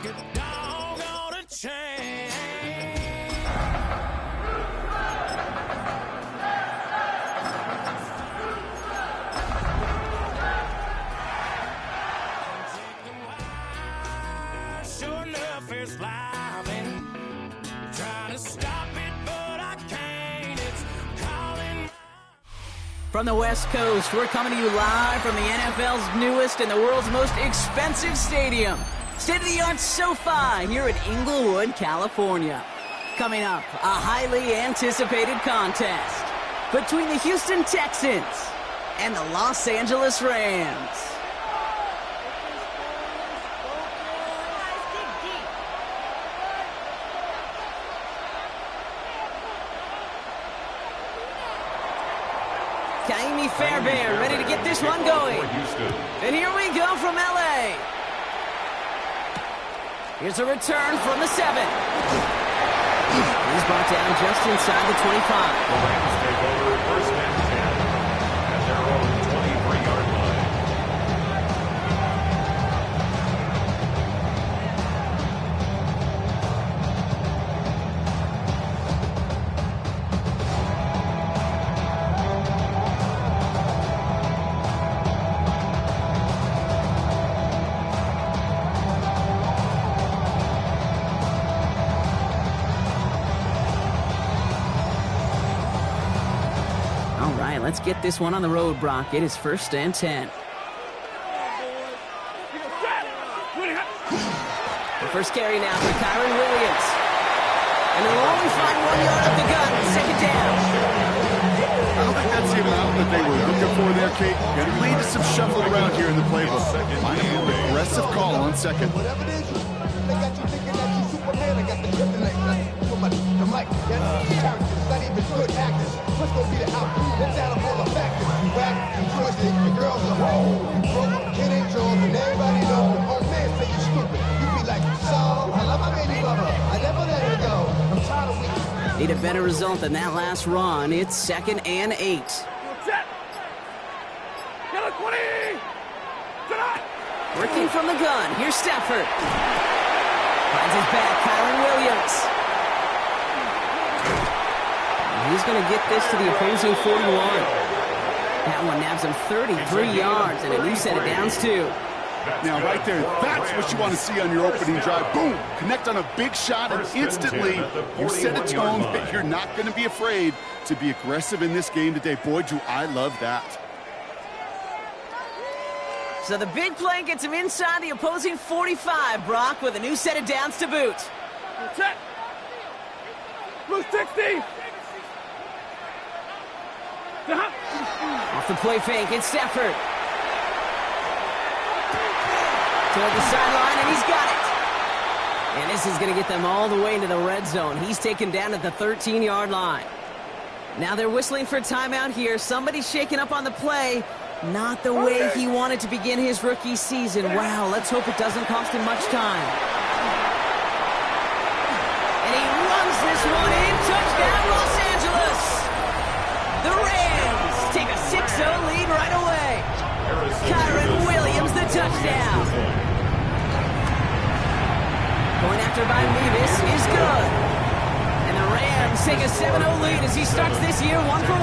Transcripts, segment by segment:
take a doggone chance. Sure enough, it's live and trying to stop it, but I can't. It's calling. From the West Coast, we're coming to you live from the NFL's newest and the world's most expensive stadium, state-of-the-art SoFi here in Inglewood, California. Coming up, a highly anticipated contest between the Houston Texans and the Los Angeles Rams. Fairbairn ready to get this one going. And here we go from LA. Here's a return from the 7. He's brought down just inside the 25. The Rams take over first and 10 at their own 23-yard line. Let's get this one on the road, Brock. It is first and 10. The first carry now for Kyron Williams. And they'll only find 1 yard up the gun. Second down. I don't think that's the amount that they were looking for there, Kate. Going to lead to some shuffling around here in the playbook. Aggressive call on second. Whatever it is, they got you thinking that you Superman. I got the kryptonite. The mic, that's characters, not even good actors. What's gonna be the outcome? That's out of all the factors. You rap, you twist it, your girls are whole. You broke, kid ain't yours, and everybody knows. The old man say you stupid. You be like, so, I love my baby mother. I never let her go. I'm tired of weak. Need a better result than that last run. It's second and 8. Set. Yellow 20. Tonight. Working from the gun. Here's Stafford. Finds his back, Kyron Williams. He's going to get this to the opposing 41. That one nabs him 33 yards and a new set of downs, too. Now, right there, that's what you want to see on your opening drive. Boom! Connect on a big shot, and instantly you set a tone that you're not going to be afraid to be aggressive in this game today. Boy, do I love that. So the big play gets him inside the opposing 45, Brock, with a new set of downs to boot. Set. Blue 60. Off the play fake, it's Stafford. Toward the sideline, and he's got it. And this is going to get them all the way into the red zone. He's taken down at the 13-yard line. Now they're whistling for timeout here. Somebody's shaking up on the play. Not the way he wanted to begin his rookie season. Wow, let's hope it doesn't cost him much time. And he runs this one in. Touchdown, Los Angeles. The Rams take a 6-0 lead right away. Kyron Williams, the touchdown. Going after by Levis is good. And the Rams take a 7-0 lead as he starts this year 1 for 1.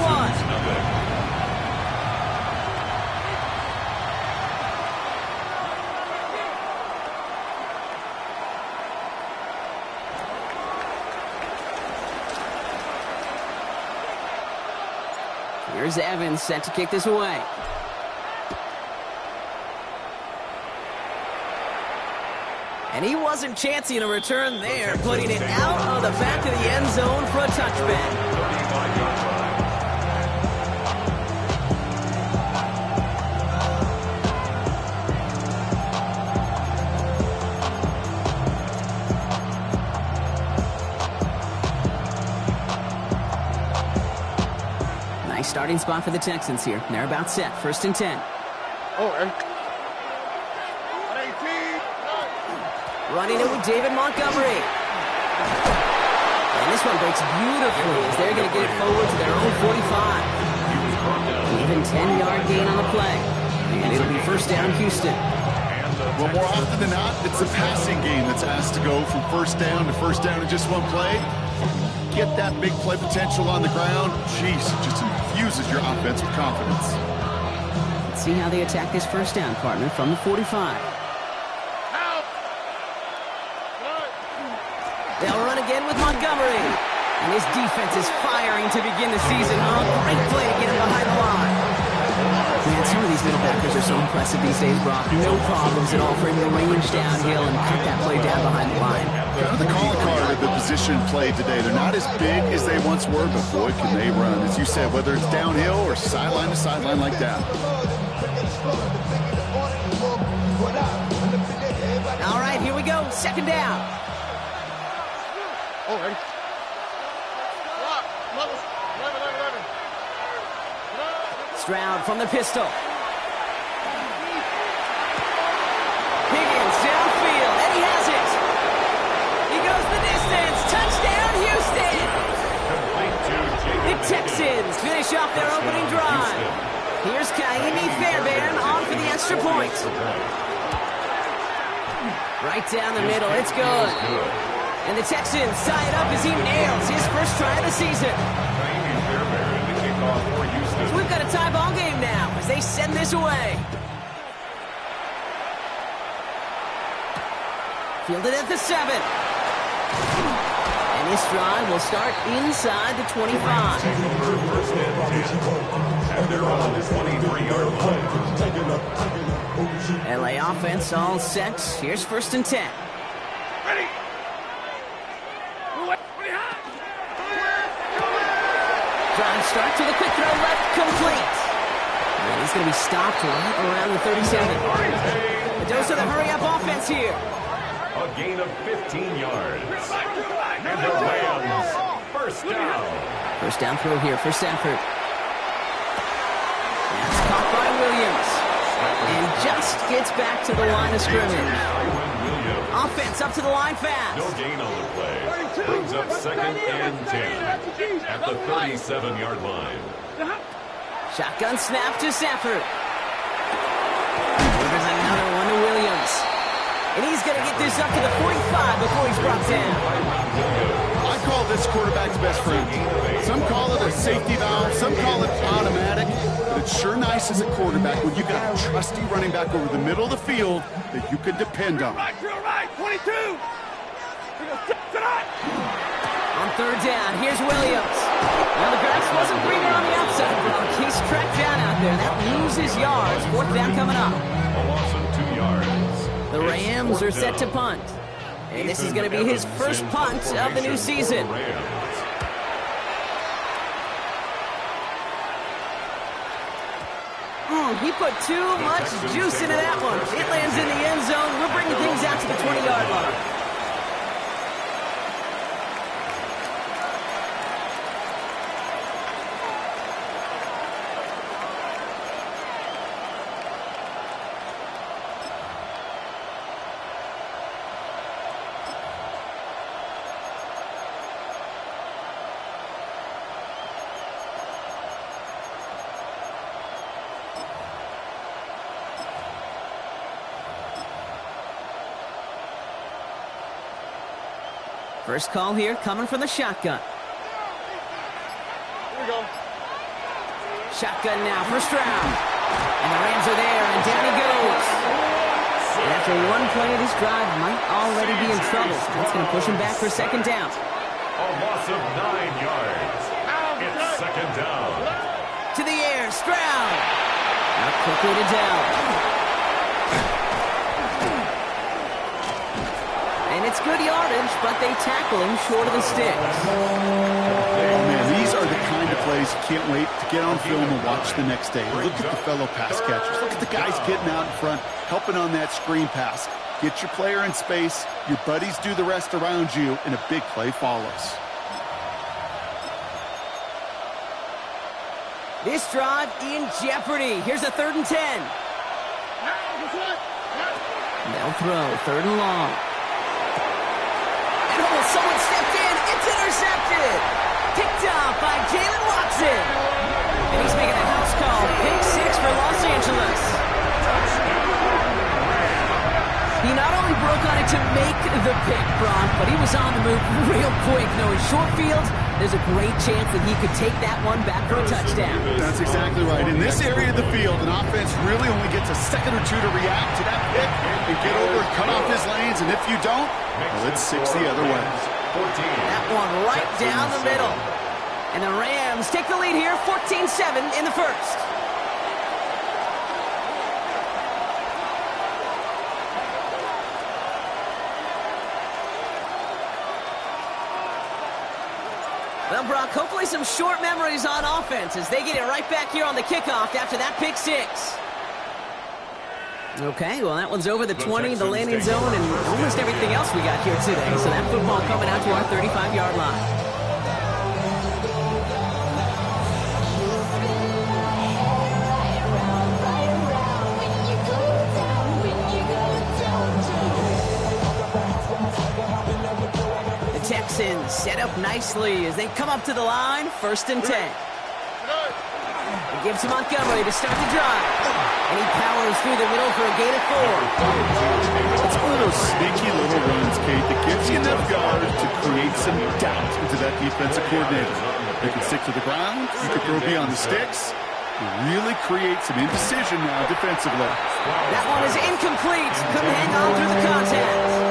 Here's Evans set to kick this away. And he wasn't chancing a return there, putting it out of the back of the end zone for a touchback. Nice starting spot for the Texans here. They're about set. First and 10. Running it with David Montgomery. And this one breaks beautifully as they're going to get it forward to their own 45. Even 10-yard gain on the play. And it'll be first down, Houston. Well, more often than not, it's the passing game that's asked to go from first down in just one play. Get that big play potential on the ground. Jeez, it just infuses your offense with confidence. Let's see how they attack this first down, partner, from the 45. They'll run again with Montgomery. And his defense is firing to begin the season. Oh, great play to get him behind the line. Man, some of these middle backers are so impressive these days, Brock. No problems at all for him to range downhill and cut that play down behind the line. Kind of the calling card of the position played today. They're not as big as they once were, but boy, can they run. As you said, whether it's downhill or sideline to sideline like that. All right, here we go. Second down. Oh, ready? Stroud from the pistol. Higgins downfield, and he has it. He goes the distance. Touchdown, Houston. The Texans finish off their opening drive. Here's Kaimi Fairbairn on for the extra point. Right down the middle, it's good. And the Texans tie it up as he nails his first try of the season. So we've got a tie ball game now as they send this away. Fielded at the 7. And this drive will start inside the 25. And they're on the 23-yard line. LA offense all set. Here's 1st and 10. Ready? Drive starts with a quick throw left, complete. And he's going to be stopped right around the 37. A dose of the hurry-up offense here. A gain of 15 yards. And the Rams, first down. First down throw here for Stafford. That's caught by Williams. And just gets back to the line of scrimmage. Offense up to the line fast. No gain on the play. Brings up 2nd and 10 at the 37-yard line. Shotgun snap to Stafford. There's another one to Williams. And he's going to get this up to the 45 before he's brought down. I call this quarterback's best friend. Some call it a safety valve, some call it automatic, but it's sure nice as a quarterback when you got a trusty running back over the middle of the field that you can depend on. Right, 22. On 3rd down, here's Williams. Now the grass wasn't greener on the outside, Brock. He's tracked down out there. That loses yards. 4th down coming up. A loss of 2 yards. The Rams are set to punt. And this is going to be his first punt of the new season. He put too much juice into that one. It lands in the end zone. We're bringing things out to the 20-yard line. First call here coming from the shotgun. Here we go. Shotgun now for Stroud. And the Rams are there, and down he goes. And after one play, this drive might already be in trouble. That's going to push him back for 2nd down. A loss of 9 yards. It's 2nd down. To the air, Stroud. Not quickly to down. And it's good yardage, but they tackle him short of the sticks. Oh, man, these are the kind of plays you can't wait to get on film and watch the next day. Look at the fellow pass catchers. Look at the guys getting out in front, helping on that screen pass. Get your player in space, your buddies do the rest around you, and a big play follows. This drive in jeopardy. Here's a 3rd and 10. They'll throw 3rd and long. Someone stepped in. It's intercepted. Picked off by Jalen Watson. And he's making a house call. Pick 6 for Los Angeles. wanted to make the pick, Brock, but he was on the move real quick. Knowing short field, there's a great chance that he could take that one back for a touchdown. That's exactly right. In this area of the field, an offense really only gets a second or two to react to that pick and get over and cut off his lanes. And if you don't, well, it's 6 the other way. That one right down the middle. And the Rams take the lead here, 14-7 in the first. Well, Brock, hopefully some short memories on offense as they get it right back here on the kickoff after that pick six. Okay, well, that one's over the 20, the landing zone, and almost everything else we got here today. So that football coming out to our 35-yard line. Texans set up nicely as they come up to the line, 1st and 10. It gives to Montgomery to start the drive. And he powers through the middle for a gain of 4. It's one of those sneaky little runs, Kate, that gives you enough yards to create some doubt into that defensive coordinator. They can stick to the ground, you can throw beyond the sticks, really create some indecision now defensively. That one is incomplete. Couldn't hang on through the contact.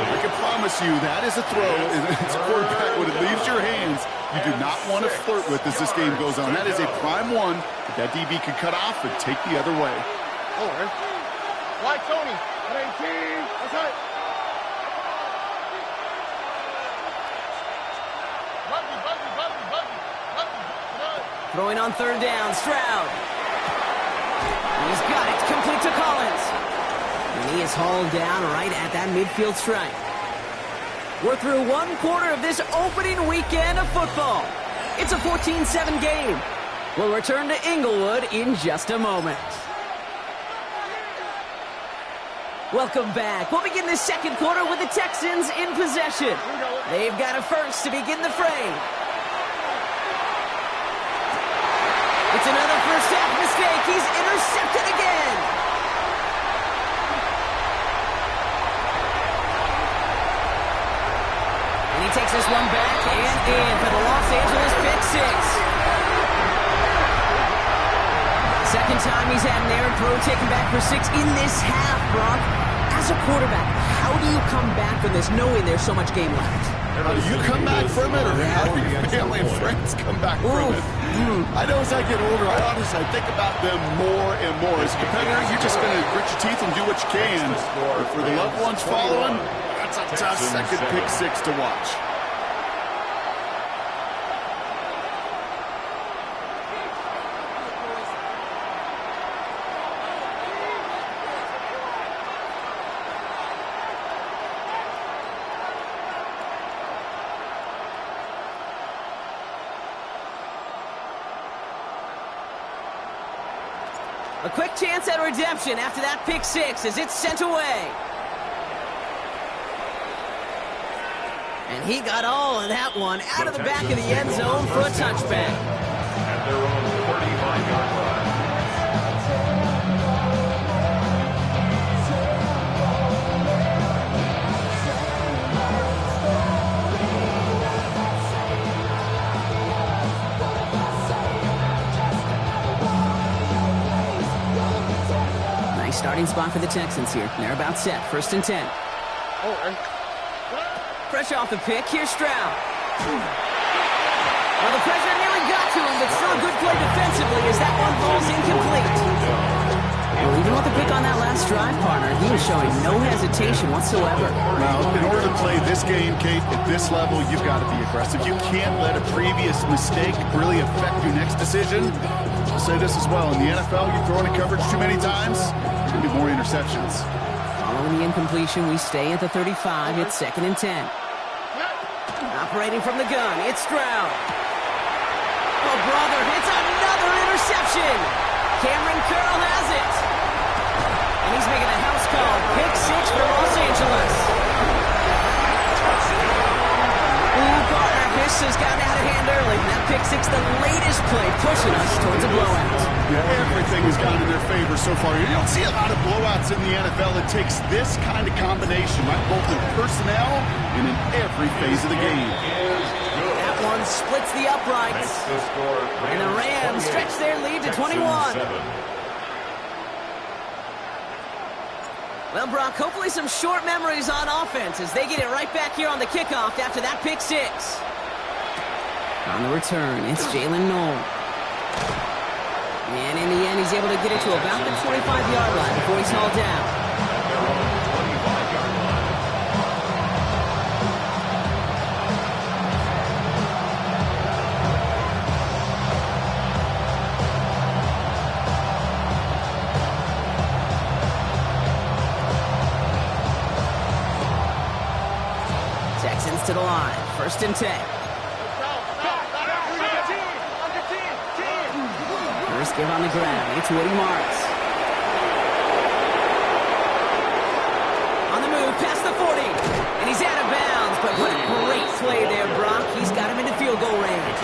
I can promise you that is a throw as a quarterback when it leaves your hands you do not want to flirt with as this game goes on. That is a prime one that DB can cut off and take the other way. All right. Right, Tony. 18. That's right. Throwing on 3rd down, Stroud. He's got it, complete to Collins. And he is hauled down right at that midfield stripe. We're through 1 quarter of this opening weekend of football. It's a 14-7 game. We'll return to Inglewood in just a moment. Welcome back. We'll begin the 2nd quarter with the Texans in possession. They've got a first to begin the frame. It's another first-half mistake. He's intercepted again. And he takes this one back and in for the Los Angeles pick six. Second time he's had an errant throw taken back for 6 in this half, Brock. As a quarterback, how do you come back from this knowing there's so much game left? How do you come back from it, or how do your family and friends come back from it? I know as I get older, I think about them more and more. As a competitor, you're just going to grit your teeth and do what you can. But for the loved ones following, that's a tough second pick six to watch. A quick chance at redemption after that pick six as it's sent away. And he got all of that one out of the back of the end zone for a touchback. At their own 35-yard line. Starting spot for the Texans here. They're about set. 1st and 10. Fresh off the pick. Here's Stroud. Well, the pressure nearly got to him, but still a good play defensively as that one falls incomplete. Well, even with the pick on that last drive, partner, he was showing no hesitation whatsoever. Well, in order to play this game, Kate, at this level, you've got to be aggressive. You can't let a previous mistake really affect your next decision. I'll say this as well. In the NFL, you throw into coverage too many times, there's going to be more interceptions. Following the incompletion, we stay at the 35. It's 2nd and 10. Operating from the gun, it's Stroud. Oh, brother, it's another interception. Cameron Curl has it. And he's making a house call. Pick six for Los Angeles. Ooh, partner, this has gotten out of hand early. That pick six, the latest play, pushing us towards a blowout. Yeah, everything has gone in their favor so far. You don't see a lot of blowouts in the NFL. It takes this kind of combination, right? Both in personnel and in every phase of the game. That one splits the uprights. And the Rams stretch their lead to 21. Well, Brock, hopefully some short memories on offense as they get it right back here on the kickoff after that pick six. On the return, it's Jalen Noel. And in the end, he's able to get it to about the 25-yard line before he's hauled down. Texans to the line, 1st and 10. First give on the ground, it's Woody Marks. On the move, past the 40, and he's out of bounds, but what a great play there, Brock. He's got him into field goal range.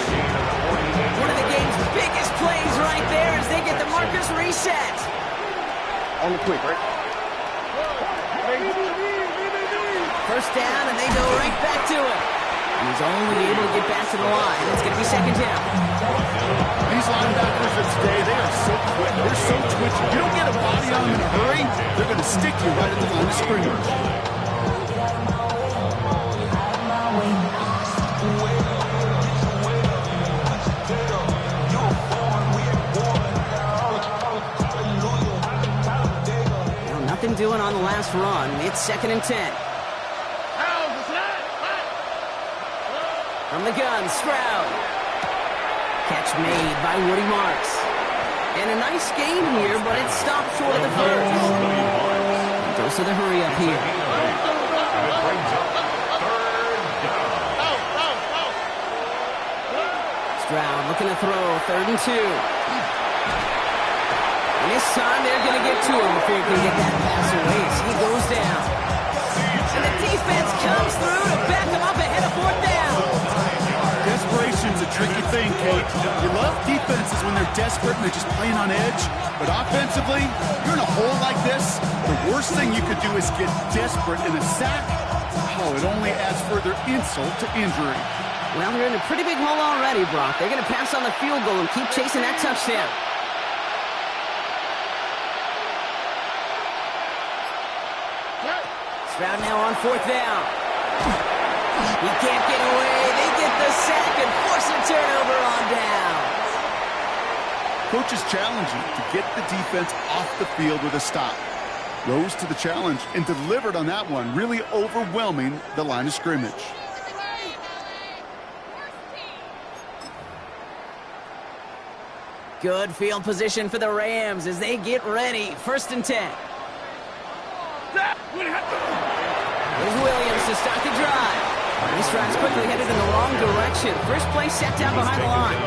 One of the game's biggest plays right there as they get the markers reset. On the quick, right? First down, and they go right back to it. And he's only able to get back to the line. It's going to be 2nd down. These linebackers of today, they are so quick. They're so twitchy. You don't get a body on them in a hurry, they're going to stick you right at the line of scrimmage. Well, nothing doing on the last run. It's 2nd and 10. From the gun, Stroud. Catch made by Woody Marks. And a nice gain here, but it stopped short of the first. Goes to the hurry up here. Stroud looking to throw, 3rd and 2. And this time they're going to get to him if he can get that pass away as he goes down. And the defense comes through to back him up ahead of 4th down. Desperation's a tricky thing, Kate. You love defenses when they're desperate and they're just playing on edge. But offensively, you're in a hole like this, the worst thing you could do is get desperate in a sack. Oh, it only adds further insult to injury. Well, they're in a pretty big hole already, Brock. They're going to pass on the field goal and keep chasing that touchdown. Stroud now on 4th down. He can't get away. They get the sack and force a turnover on down. Coach is challenging to get the defense off the field with a stop. Rose to the challenge and delivered on that one, really overwhelming the line of scrimmage. Good field position for the Rams as they get ready. 1st and 10. Here's Williams to start the drive. This drive's quickly headed in the wrong direction. First play set down behind the line.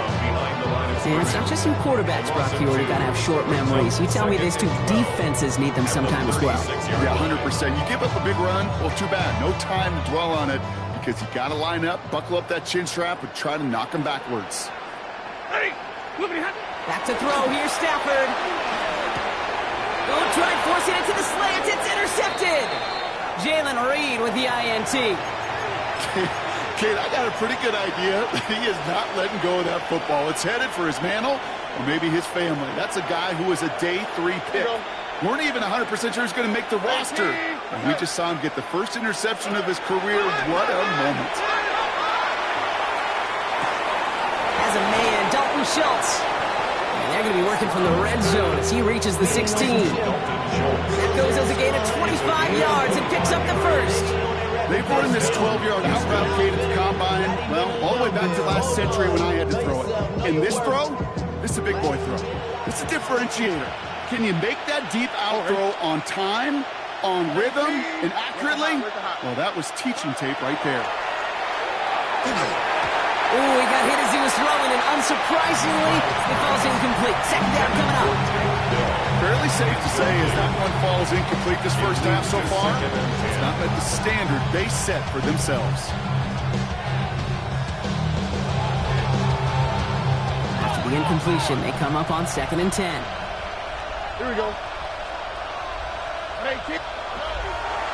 And it's not just some quarterbacks, Brock, you already got to have short memories. You tell me these two defenses need them sometime as well. Yeah, 100%. You give up a big run, well, too bad. No time to dwell on it because you got to line up, buckle up that chin strap, and try to knock them backwards. Back to throw. Here's Stafford. Go try forcing it to the slant. It's intercepted. Jalen Reed with the INT. Kate, I got a pretty good idea that he is not letting go of that football. It's headed for his mantle or maybe his family. That's a guy who was a day 3 pick. Weren't even 100% sure he's going to make the roster. And we just saw him get the first interception of his career. What a moment. As a man, Dalton Schultz. And they're going to be working from the red zone as he reaches the 16. That goes as a gain of 25 yards and picks up the first. They've run this 12-yard out route gate at the combine, well, all the way back to last century when I had to throw it. In this throw, this is a big boy throw. It's a differentiator. Can you make that deep out throw on time, on rhythm, and accurately? Well, that was teaching tape right there. Oh, he got hit as he was throwing, and unsurprisingly, it falls incomplete. 2nd down coming up. Fairly safe to say as that one falls incomplete this first half so far, it's not met the standard they set for themselves. The incompletion. They come up on 2nd and 10. Here we go.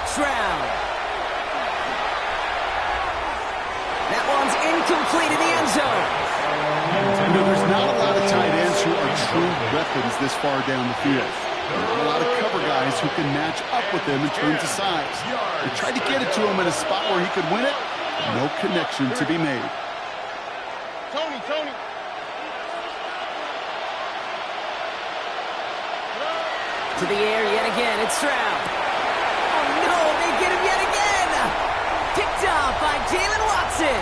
Stroud. That one's incomplete in the end zone. You know, there's not a lot of tight ends who are true weapons this far down the field. There are a lot of cover guys who can match up with them in terms of size. They tried to get it to him in a spot where he could win it. No connection to be made. Tony. To the air yet again. It's Stroud. Oh, no. They get him yet again. Picked off by Jalen Watson.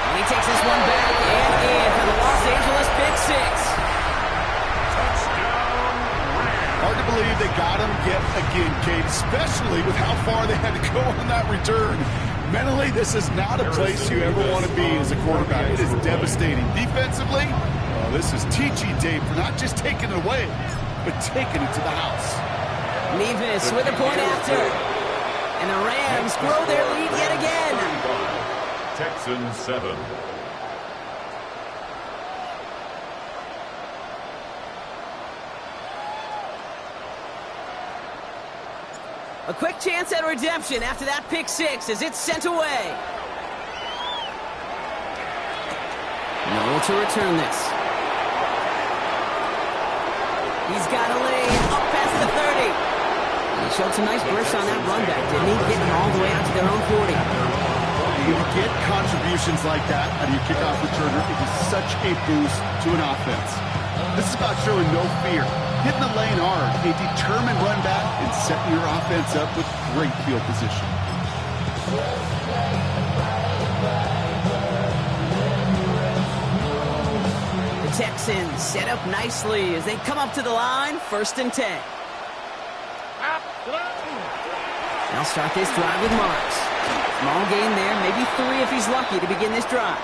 And he takes this one back and in for the Los Angeles pick six. Hard to believe they got him yet again, Kate, especially with how far they had to go on that return. Mentally, this is not a place you ever want to be as a quarterback. It is devastating. Defensively, well, this is teachy tape for not just taking it away, but taking it to the house. Nevis with a point after. And the Rams grow their lead yet again. Texans 7. A quick chance at redemption after that pick six as it's sent away. Noel to return this. He's got a lane up past the 30. And he showed some nice bursts on that run back, didn't he? Getting them all the way out to their own 40. You get contributions like that out of your kickoff returner. It is such a boost to an offense. This is about showing no fear. Hitting the lane hard, a determined run back, and setting your offense up with great field position. The Texans set up nicely as they come up to the line, 1st and 10. They'll start this drive with Marks. Small gain there, maybe 3 if he's lucky to begin this drive.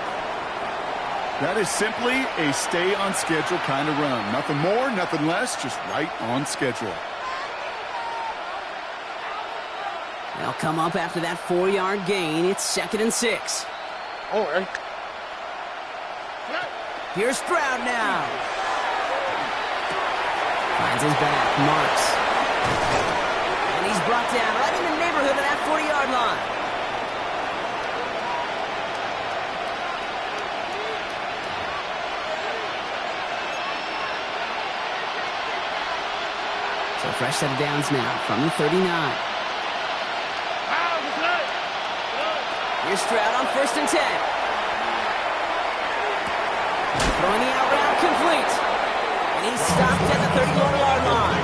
That is simply a stay-on-schedule kind of run. Nothing more, nothing less, just right on schedule. They'll come up after that 4-yard gain. It's 2nd and 6. Oh, right. Here's Stroud now. Finds his back, Marks. And he's brought down right in the neighborhood of that 40-yard line. So fresh set of downs now from the 39. Here's Stroud on 1st and 10. Throwing the out route complete. And he's stopped at the 31-yard line.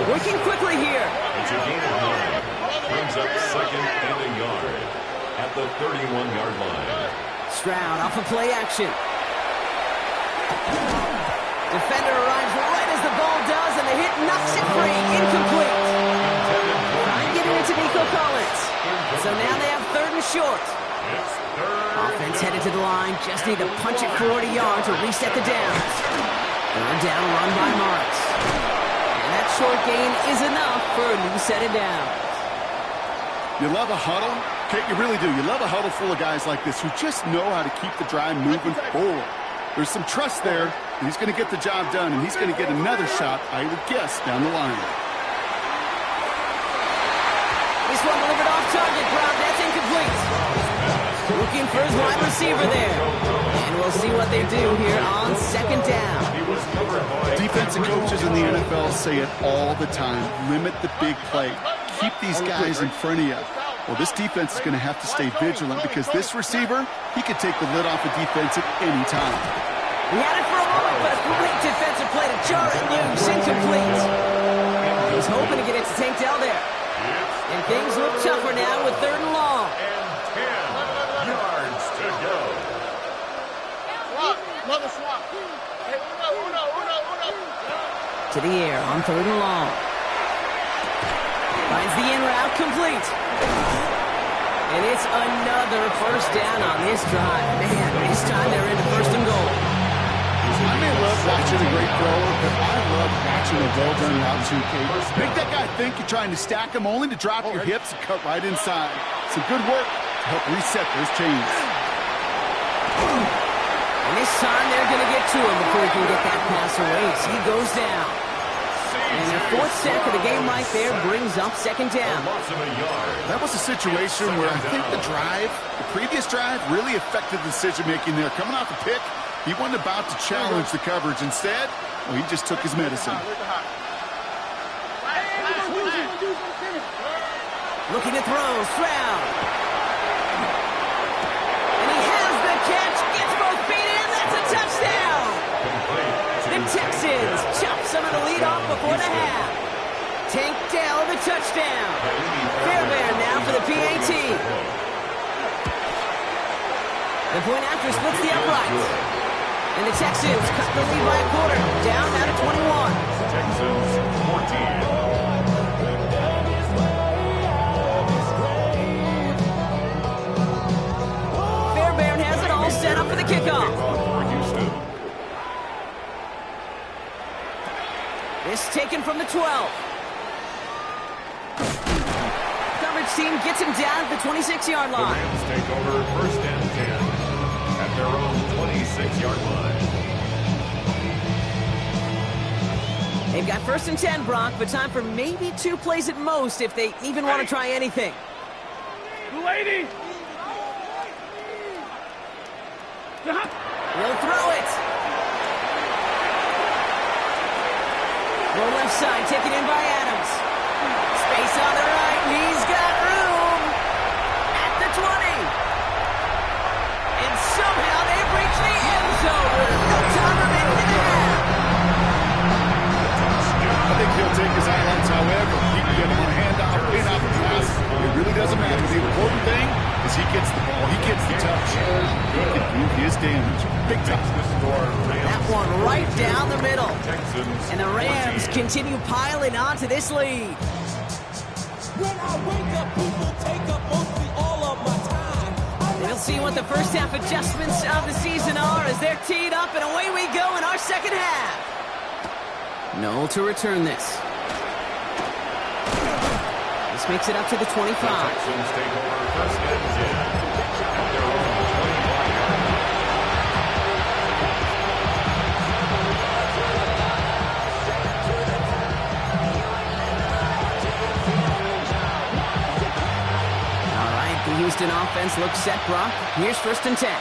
Working quickly here. It's a gain of 9. Brings up 2nd and a yard at the 31-yard line. Stroud off of play action. Defender arrives right as the ball does, and the hit knocks it free. Incomplete. Trying to get it into Nico Collins. So now they have 3rd and short. Offense headed to the line. Just need to punch it 40 yards to reset the downs. 3rd down run by Marks. And that short gain is enough for a new set of downs. You love a huddle? Kate, you really do. You love a huddle full of guys like this who just know how to keep the drive moving forward. There's some trust there. He's going to get the job done, and he's going to get another shot, I would guess, down the line. This one delivered off target, Brown. That's incomplete. Looking for his wide receiver there. And we'll see what they do here on 2nd down. Defensive coaches in the NFL say it all the time. Limit the big play. Keep these guys in front of you. Well, this defense is going to have to stay vigilant because this receiver, he could take the lid off a defense at any time. He had it for a moment, but a great defensive play to jar it loose. Incomplete. He was hoping to get it to Tank Dell there. And things look tougher now with 3rd and long. And 10 yards to go. Swap. Another swap. Hey, uno. To the air on 3rd and long. Finds the in route complete. And it's another 1st down on this drive. Man, this time they're into 1st and goal. I may love watching a great thrower, but I love watching a well-done route too, Kate. Make that guy think you're trying to stack him only to drop your hips and cut right inside. Some good work to help reset those chains. And this time they're going to get to him before he can get that pass away. So he goes down. And their fourth sack of the game right there brings up second down. That was a situation where I think the previous drive, really affected the decision-making there. Coming off a pick, he wasn't about to challenge the coverage. Instead, well, he just took his medicine. Looking to throw, Stroud. And he has the catch, gets both feet in, that's a touchdown! The Texans chop some of the lead off before the half. Tank Dell, the touchdown. Fairbairn now for the PAT. The point after splits the uprights. And the Texans cut the lead by a quarter, down out of 21. Texans 14. Fairbairn has it all set up for the kickoff. This taken from the 12. Coverage team gets him down at the 26-yard line. The Rams take over first and 10 at their own 26-yard line. They've got first and 10, Brock, but time for maybe 2 plays at most if they even want to try anything. Lady! He'll throw it. Low left side, taken in by Adams. Space on the right, he's got room at the 20. And somehow they've reached the end zone with no time remaining in the half. I think he'll take his highlights, however. He can get him on a handoff, pin out the pass. It really doesn't matter. The important thing is he gets the ball. He gets the touch. He can do his damage. Big time. That one right down the middle. And the Rams continue piling onto this lead. When I wake up, people take up mostly all of my time. We'll see what the first half adjustments of the season are as they're teed up, and away we go in our second half. Noel to return this. This makes it up to the 25. The Texans take over first and 10 at their own 25-yard line. All right, the Houston offense looks set, Brock. Here's first and 10.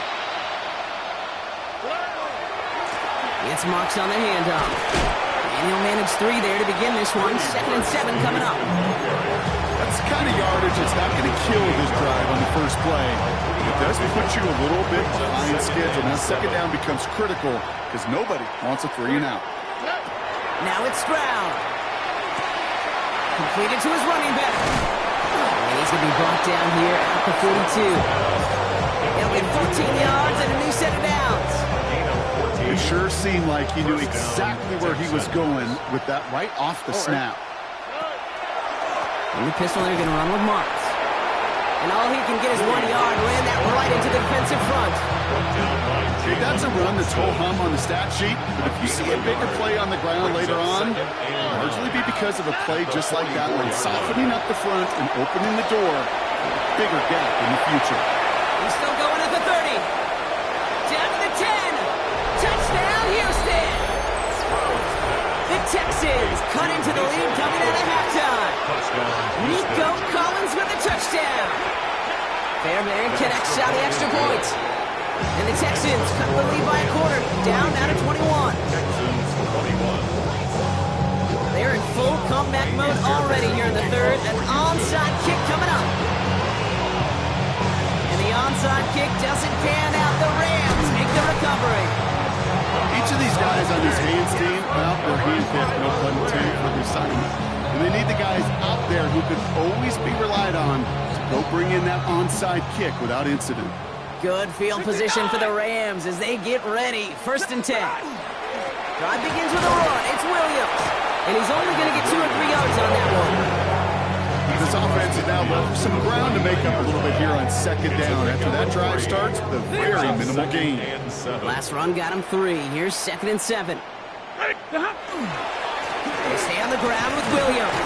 It's Marks on the handoff. And he'll manage 3 there to begin this one. Second and 7 coming up. That's the kind of yardage that's not going to kill this drive on the first play. It does put you a little bit behind schedule. Now second down becomes critical because nobody wants a 3 and out. Now it's Stroud. Completed to his running back. And he's going to be brought down here at the 42. He'll get 14 yards and a new set of downs. It sure seemed like he knew exactly where he was going with that right off the snap. In the pistol, they're going to run with Marks. And all he can get is 1 yard. Ran that right into the defensive front. That's a run that's ho-hum on the stat sheet, but if you see a bigger play on the ground later on, it'll largely be because of a play just like that one, softening up the front and opening the door for a bigger gap in the future. He's still going at the 30. Down to the 10. Touchdown, Houston! The Texans cut into the lead coming out of halftime. Nico Collins with a touchdown. Fairbairn connects out the extra point. And the Texans cut the lead by a quarter, down out of 21. Texans 21. They're in full comeback mode already here in the third. An onside kick coming up. And the onside kick doesn't pan out. The Rams make the recovery. Each of these guys on this hands team, well, they're handpicked, no pun intended for the assignment. And they need the guys out there who can always be relied on to go bring in that onside kick without incident. Good field position for the Rams as they get ready. First and 10. Drive begins with a run. It's Williams. And he's only going to get 2 or 3 yards on that one. This offense is now left some ground to make up a little bit here on second down after that drive starts with a very minimal gain. Last run got him 3. Here's second and 7. They stay on the ground with Williams.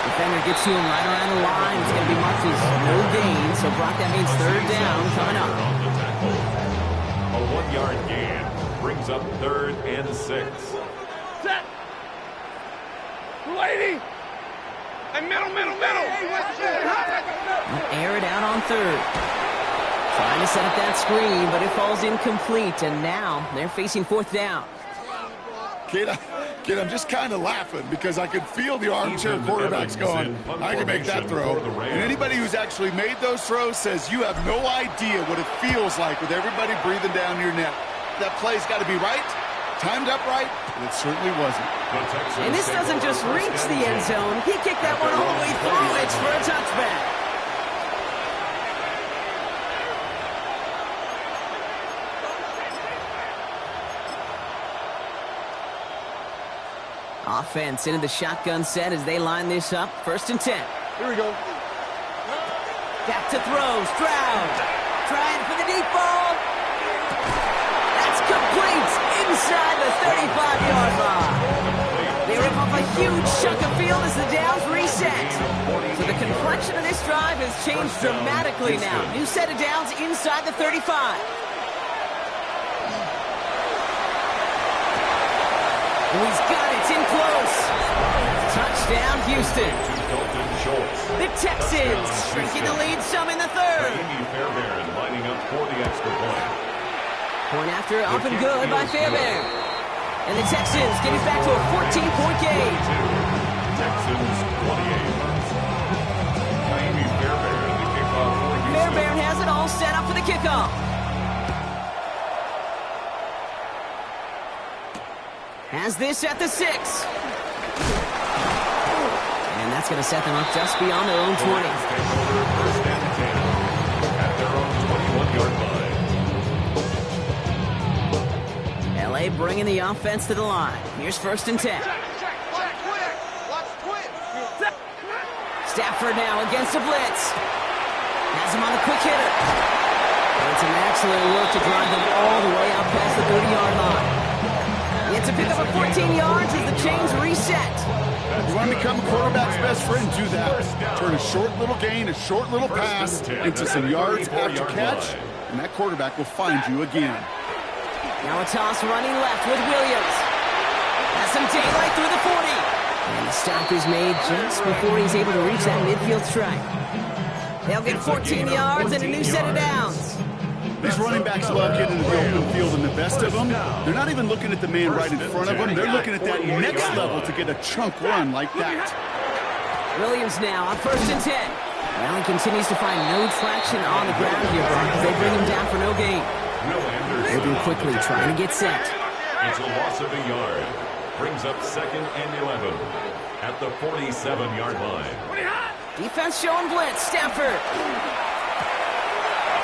Defender gets to him right around the line. It's going to be marked as no gain. So, Brock, that means third down coming up. A 1-yard gain brings up 3rd and 6. Set. Lady. And middle. Air it out on 3rd. Trying to set up that screen, but it falls incomplete. And now they're facing 4th down. Kid, I'm just kind of laughing because I could feel the armchair quarterbacks going, I can make that throw. And anybody who's actually made those throws says you have no idea what it feels like with everybody breathing down your neck. That play's got to be right, timed up right, and it certainly wasn't. And this doesn't just reach the end zone. He kicked that one all the way through. It's for a touchback. Offense into the shotgun set as they line this up. 1st and 10. Here we go. Back to throw. Stroud. Trying for the deep ball. That's complete inside the 35-yard line. They rip off a huge chunk of field as the downs reset. So the complexion of this drive has changed dramatically now. New set of downs inside the 35. Oh, he's got it. It's in close. Touchdown, Houston. The Texans shrinking the lead some in the 3rd. Fairbairn lining up for the extra point. Point after up and good by Fairbairn. And the Texans get it back to a 14-point game. Texans 28. Fairbairn, the kickoff for Houston. Fairbairn has it all set up for the kickoff. Has this at the 6. And that's going to set them up just beyond their own 20. First and 10 at their own 21-yard line. LA bringing the offense to the line. Here's 1st and 10. Stafford now against a blitz. Has him on the quick hitter. It's an excellent look to drive them all the way out past the 30-yard line. It's a pick up of 14 yards as the chains reset. You want to become a quarterback's best friend, do that. Turn a short little gain, a short little pass into some yards after catch, and that quarterback will find you again. Now a toss running left with Williams. Has some daylight through the 40. And the stop is made just before he's able to reach that midfield strike. They'll get 14 yards and a new set of downs. These running backs love getting into the open field, and the best of them, they're not even looking at the man right in front of them. They're looking at that next level to get a chunk run like that. Williams now on 1st and 10. Well, he continues to find no traction on the ground here, Brock, as they bring him down for no gain. Moving quickly, trying to get set. It's a loss of a yard. Brings up 2nd and 11 at the 47-yard line. Defense showing blitz. Stafford.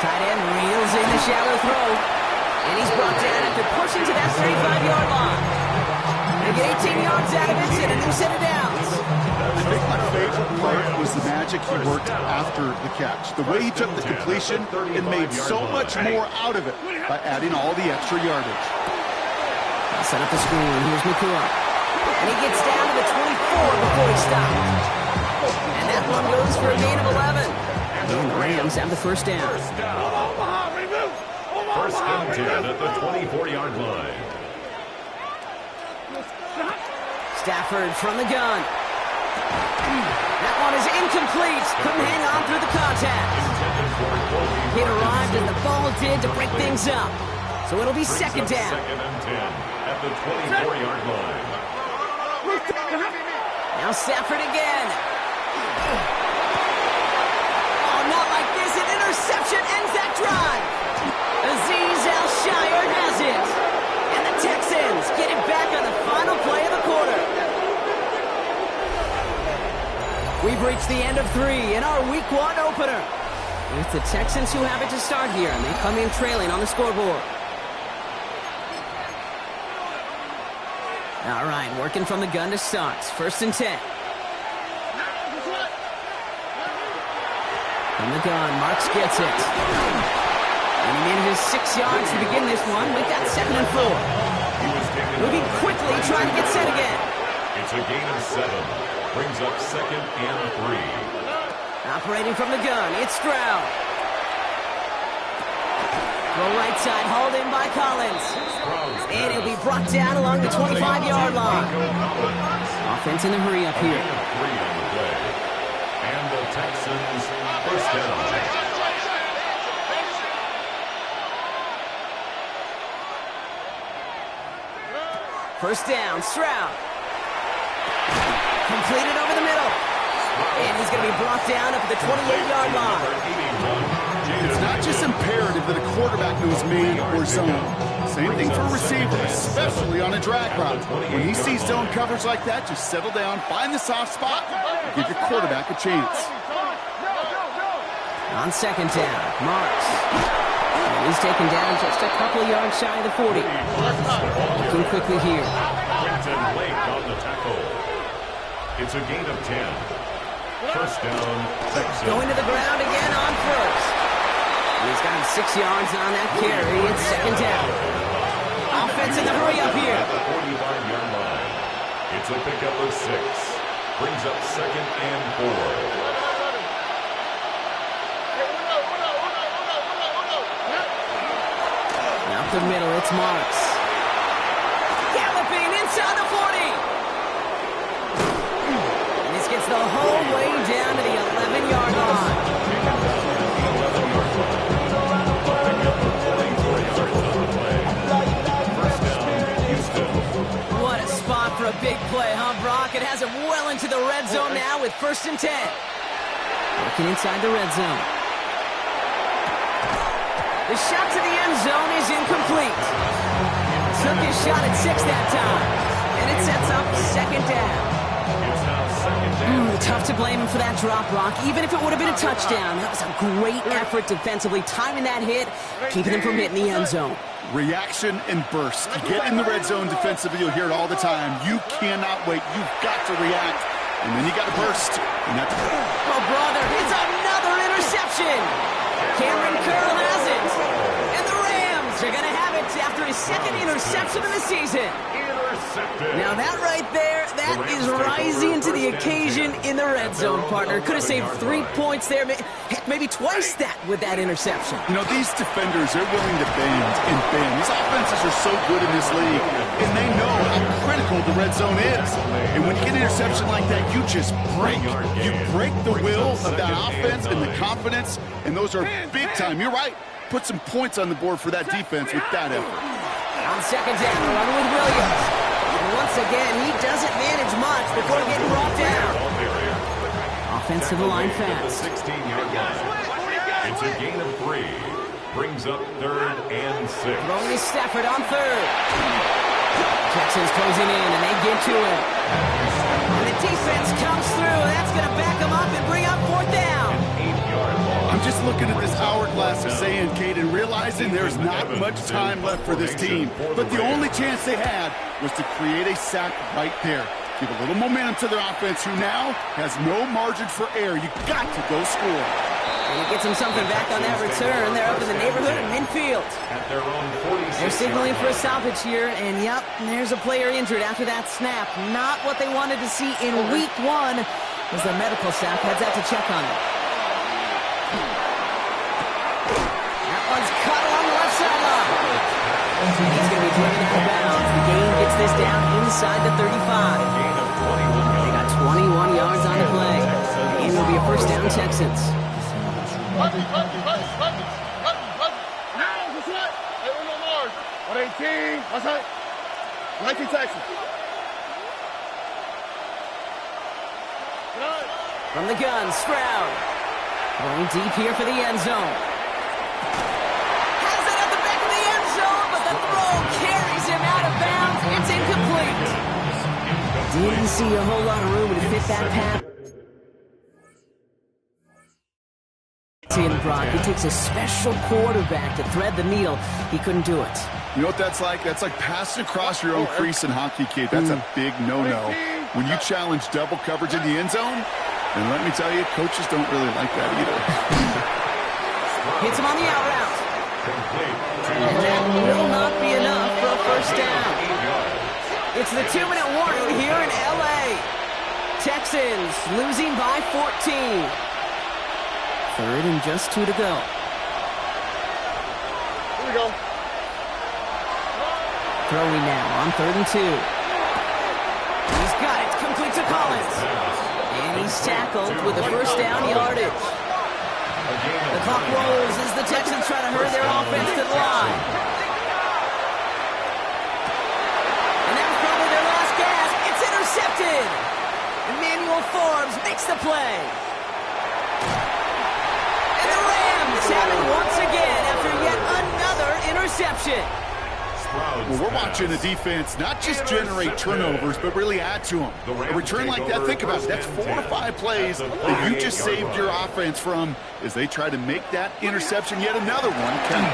Tight end reels in the shallow throw. And he's brought down after pushing to that 35-yard line. They get 18 yards out of it and a new set of downs. I think my favorite part was the magic he worked after the catch. The way he took the completion and made so much more out of it by adding all the extra yardage. I'll set up the screen. Here's McCoy. And he gets down to the 24 before he stopped. And that one goes for a gain of 11. And the Rams have the 1st down. First and 10 at the 24-yard line. Stafford from the gun. That one is incomplete. Couldn't hang on through the contact. It arrived as the ball did to break things up. So it'll be 2nd down. 2nd and 10 at the 24-yard line. Now Stafford again. Oh, not like this. An interception ends that drive. Azeez Al-Shire has it. And the Texans get it back on the final play of the quarter. We've reached the end of 3 in our Week 1 opener. It's the Texans who have it to start here, and they come in trailing on the scoreboard. All right, working from the gun to start. 1st and 10. From the gun, Marks gets it. And he manages 6 yards to begin this one. We've got 2nd and 4. Moving quickly, trying to get set again. It's It's a gain of 7. Brings up 2nd and 3. Operating from the gun, it's Stroud. The right side hauled in by Collins. And he'll be brought down along the 25-yard line. Offense in a hurry up here. And the Texans first down. First down, Stroud. Completed over the middle. And he's going to be brought down up at the 28-yard line. It's not just imperative that a quarterback knows man or zone. Same thing for a receiver, especially on a drag route. When he sees zone coverage like that, just settle down, find the soft spot, and give your quarterback a chance. On second down, Marks. And he's taken down just a couple of yards shy of the 40. Looking quickly here. Quinton Lake on the tackle. It's a gain of 10. First down, Texans. Going to the ground again on first. He's got him 6 yards on that carry. It's second down. Offense in the hurry up here. At the 45-yard line. It's a pickup of 6. Brings up 2nd and 4. Up the middle, it's Marks. Galloping inside the 40. And this gets the whole way down to the 11-yard line. What a spot for a big play, huh, Brock? It has him well into the red zone now with 1st and 10. Working inside the red zone. The shot to the end zone is incomplete. Took his shot at 6 that time. And it sets up second down. Tough to blame him for that drop, Brock. Even if it would have been a touchdown, that was a great effort defensively, timing that hit, keeping him from hitting the end zone. Reaction and burst. You get in the red zone defensively, you'll hear it all the time. You cannot wait. You've got to react. And then you got to burst. And that's... Oh, brother, it's another interception. Cameron Curl has it. And the Rams are going to have it after his 2nd interception of the season. Now that right there, that is rising to the occasion in the red zone, partner. Could have saved 3 points there, heck, maybe twice that with that interception. You know, these defenders, they're willing to bend and bend. These offenses are so good in this league, and they know how critical the red zone is. And when you get an interception like that, you just break. You break the will of that offense and the confidence, and those are big time. You're right. Put some points on the board for that defense with that effort. On second down, running with Williams. And once again, he doesn't manage much before getting brought down. Offensive line fast. 16-yard line. It's a gain of 3. Brings up 3rd and 6. Throwing to Stafford on 3rd. Texans closing in, and they get to him. And the defense comes through. That's going to back him up and bring up 4th down. I'm just looking at this hourglass of saying, Kate, and realizing there's not much time left for this team. But the only chance they had was to create a sack right there. Give a little momentum to their offense, who now has no margin for error. You got to go score. And he gets him something back on that return. They're up in the neighborhood of midfield. At their own 46. They're signaling for a stoppage here, and yep, there's a player injured after that snap. Not what they wanted to see in week 1 as the medical staff heads out to check on him. That one's cut along the left sideline. He's going to be driven out of bounds. The gain gets this down inside the 35. They got 21 yards on the play. And it'll be a first down, Texans. Now, what's that? Hey, no Mars. 118. What's that? 19 Texans. From the gun, Stroud. Going deep here for the end zone. Has it at the back of the end zone, but the throw carries him out of bounds. It's incomplete. Didn't see a whole lot of room to fit that pass. Brock, it takes a special quarterback to thread the needle. He couldn't do it. You know what that's like? That's like passing across your own crease in hockey, Kate. That's a big no-no. When you challenge double coverage in the end zone, and let me tell you, coaches don't really like that either. Hits him on the out route. And that will not be enough for a first down. It's the 2-minute warning here in L.A. Texans losing by 14. Third and just 2 to go. Here we go. Throwing now on 3rd and 2. He's got it. Complete to Collins. And he's tackled with the first down yardage. The clock rolls as the Texans try to hurry their offense to the line. And that was probably their last gasp. It's intercepted. Emmanuel Forbes makes the play. And the Rams have it once again after yet another interception. Well, we're watching a defense not just generate turnovers, but really add to them. A return like that, think about it, that's 4 to 5 plays that you just saved your offense from as they try to make that interception, yet another one count.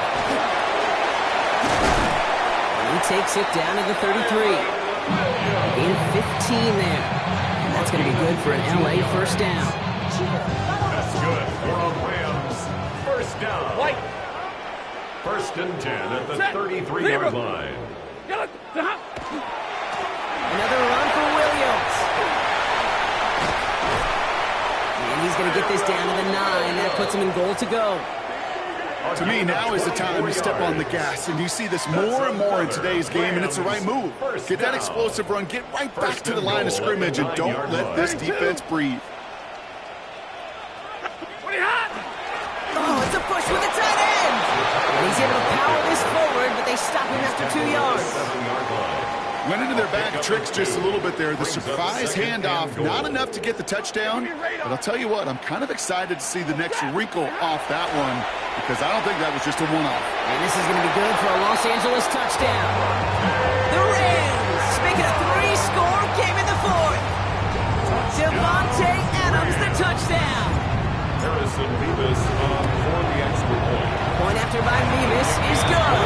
And he takes it down to the 33. In 15 there. And that's going to be good for an LA first down. That's good for a Rams first down. First and 10 at the 33-yard line. Another run for Williams. And he's going to get this down to the 9. That puts him in goal to go. To me, now is the time to step on the gas, and you see this more and more in today's game, and it's the right move. Get that explosive run, get right back to the line of scrimmage, and don't let this defense breathe. Oh, it's a push with a tight end. And he's able to power this forward, but they stop him after 2 yards. Went into their bag of tricks just a little bit there. The surprise handoff, not enough to get the touchdown. But I'll tell you what, I'm kind of excited to see the next wrinkle off that one because I don't think that was just a one-off. And this is going to be good for a Los Angeles touchdown. The Rams make it a 3-score game in the 4th. Devontae Adams, the touchdown. Harrison Beavis for the extra point. Point after by Beavis is good.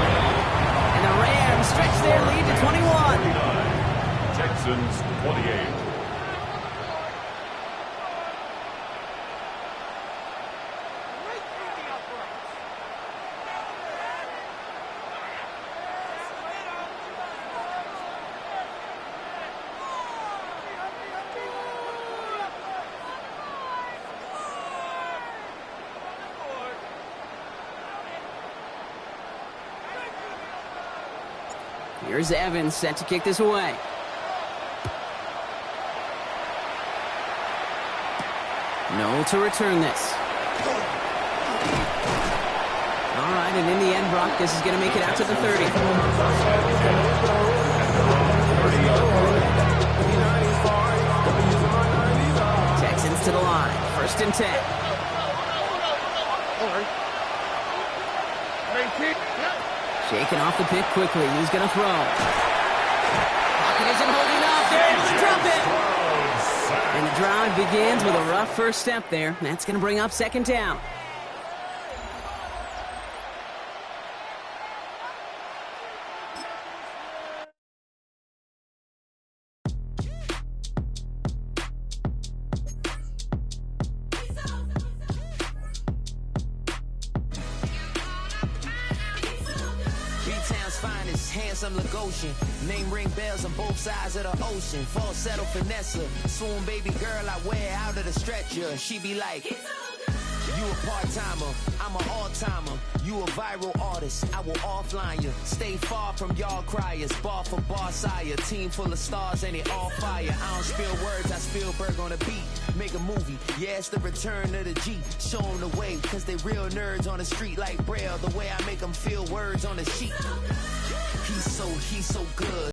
And the Rams stretch their lead to 21. Texans 28. Here's Evans set to kick this away. No to return this. All right, and in the end, Brock, this is going to make it out to the 30. Texans to the line. 1st and 10. Shaking off the pick quickly. He's going to throw. Pocket isn't holding up. They're able to drop it. And the drive begins with a rough first step there. That's going to bring up 2nd down. Handsome Lagosian, name ring bells on both sides of the ocean. Falsetto Vanessa, swoon baby girl I wear out of the stretcher. She be like, you a part-timer, I'm an all-timer. You a viral artist, I will offline you. Stay far from y'all criers, bar for bar sire. Team full of stars and they all fire. I don't spill words, I Spielberg on a beat. Make a movie, yeah, it's the return of the G. Show them the way, cause they real nerds on the street like Braille. The way I make them feel words on the sheet. He's so good.